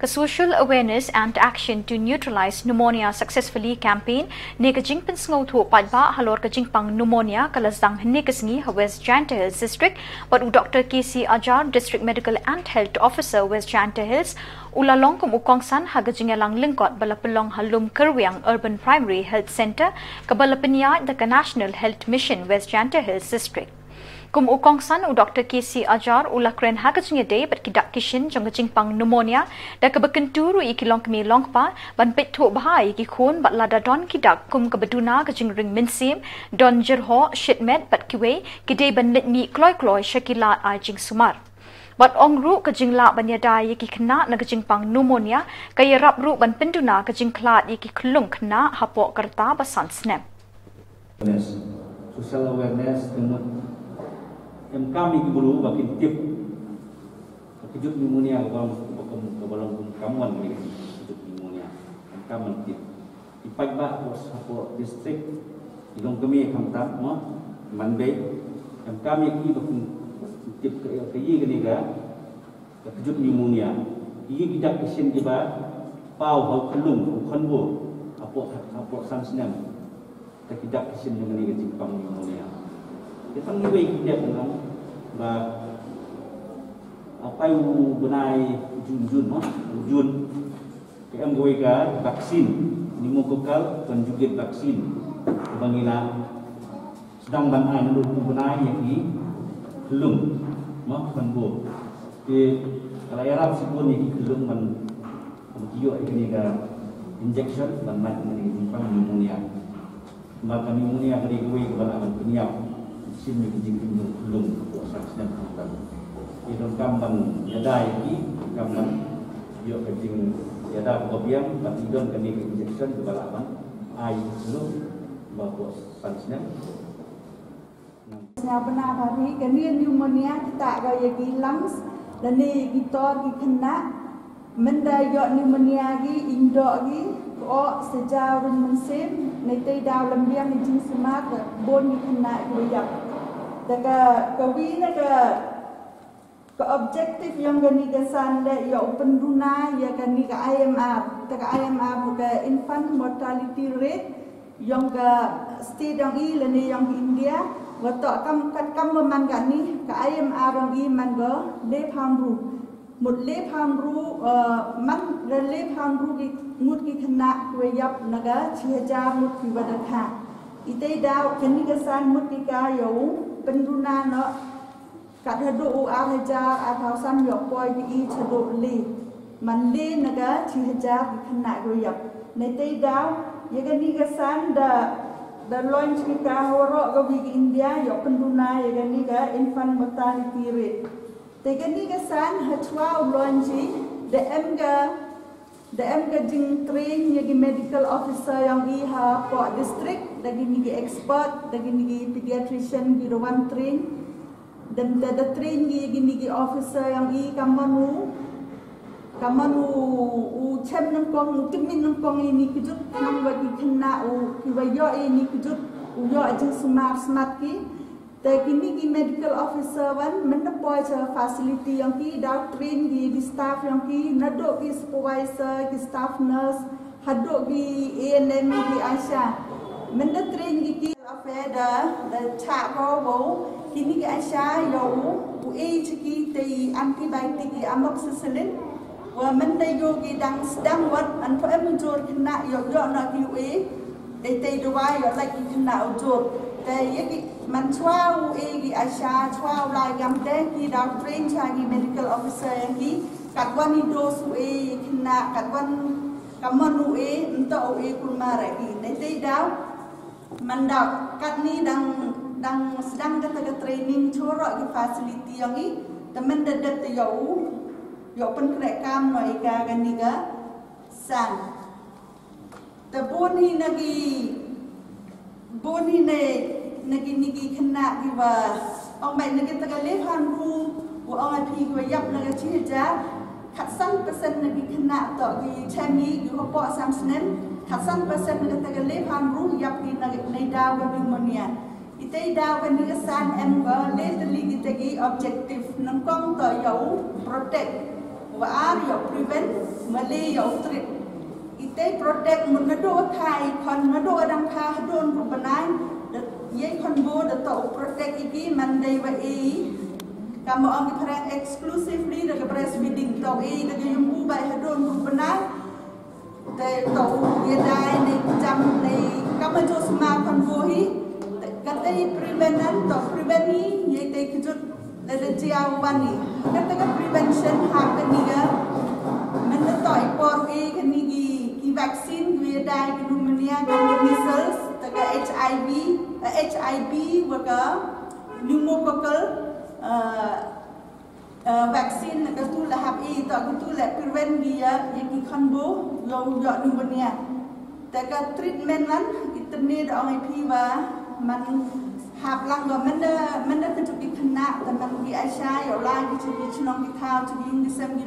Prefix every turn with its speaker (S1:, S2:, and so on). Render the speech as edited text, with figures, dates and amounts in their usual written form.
S1: Ka social awareness and action to neutralize pneumonia successfully campaign ne ka jingpen sngo tho padba halor ka jingpang pneumonia kalazang ne ka sngi West Janta Hills District but Dr. KC Ajar District Medical and Health Officer West Janta Hills ulalong kum ukongsan hagajingalang lingkot balapelong halum Kerwiang Urban Primary Health Center kabalapenya the National Health Mission West Janta Hills District. Kum ukongsan u Dr. KC Ajar ulakren hagajinga day but kidak kishin jong jingpang pneumonia da kabakenturu ikilong kami longpa ban petho bahai ki khon bat lada don kidak kum kabaduna kajing ring minsim don jerho shitmet bat kiwe kidei ban litni kloi shakila ajing sumar. Bat ongru kajing la banyada yiki kena na kajing pang pneumonia kaya rapru ban penduna kajing klat yiki klung kena hapo kerta basan snap.
S2: Social awareness dengan yang kami guru bagi tip kejut pneumonia kebalang kamuan ni kejut pneumonia yang kami tip ipak ba support district ilong kami kamta mo manbe yang kami ki tip ke yi ga kejut pneumonia yi gidak kesin giba pau hau kelung khanbo apo samsnam kidak kesin dengan ni jipang pneumonia kita ngiwe kita dengan ba apa yang benai jun ke amgoi ka vaksin pneumokokal dan juga vaksin bangila sedang banai nulu benai yaki kelung mak kanbo di kalau Arab sibun yaki kelung man kiyo ini ka injection dan mat ini pneumonia maka pneumonia kali kuwi kebalan peniap sini kejing belum saksinya bukan itu kamban yada ini kamban yo kejing yada kopiang tapi don kami injection kebalaman air belum bawa saksinya
S3: benar hari kini pneumonia kita gaya lungs dan ni kita kena mendayo pneumonia gi indo gi ko sejauh mensim nanti dalam biang ni jing semak bon ni kena goyak daga kawi daga ke objektif yang gani kesan le ya penduna ya gani ke IMR daga IMR ke infant mortality rate yang ke state yang i leni yang India wato kam man gani ke IMR yang i man go le phamru một lep hamru man le lep hamru ki ngut ki khna weyap naga 6000 mut ki wadakha ite daw keni kesan mut ki ka yo penduna no kat hadu u ahaja atausan yo poi ki chado le man le naga 6000 ki khna weyap nete daw ye keni kesan da launch ki ka horo go ki India yo penduna ye keni ka infant mortality rate tegani kesan hatwa ulonji the emga jing train yagi medical officer yang iha po district dagi nigi expert dagi nigi pediatrician gi rowan train dan the train yagi nigi officer yang i kamanu u chem nangkong timin nangkong ini kujut nang bagi kena u kiwayo ini kujut u yo jing smart ki Kini ki medical officer wan mendapoy sa facility yang ki daw train ki di staff yang ki nadok ki supervisor ki staff nurse hadok ki ANM ki Aisha menda train ki affair da cha ko wo kini ki Aisha yo u age ki te antibiotic ki amoxicillin wa menda yo ki dang sedang wat an for emujur kena yo na ki u te dua yo like ki kena ujur te yaki man chwau gi Aisha chwau lai gam te ki daw train cha gi medical officer yang ki katwan ido su kina katwan kamanu ento kun mare gi nete daw man daw kat ni dang sedang kata training chorok gi facility yang ni temen dedet te yo pen krek kam noi ga gani ga san te boni ne nagi kena giwa ong mai nagi tagale hanru wa ong api giwa yap naga chija khatsan persen nagi kena to gi chami gi hopo samsnen khatsan persen nagi tagale hanru yap gi nagi naida wa pneumonia ite da wa ni san em ba le tali gi tagi objective nang kong to yo protect và yo prevent mali yo treat ite protect mun na do thai kon na do dang kha don ru banai ye kon bo da to protect iki man dei wa e kamu ang iparang exclusively da breastfeeding to e da yung bu bai ha don ru banai te to ye dai nei jam nei kamu jo sma kon bo hi kata prevent to prevent ni ye te kujut da jiaw wan ni kata ka prevention ha ka ni ga man na to i por e ka ni gi vaccine gi dai gi pneumonia gi measles ta ka HIV wa ka pneumococcal vaccine na ka tu la hab e to ka tu la prevent gi ya gi khanbo yo pneumonia ta ka treatment nan itne da ong ip wa man hab lang go man da ka tu gi khna ta man gi aisha yo la gi chu gi chnong gi thao chu gi ung gi sem gi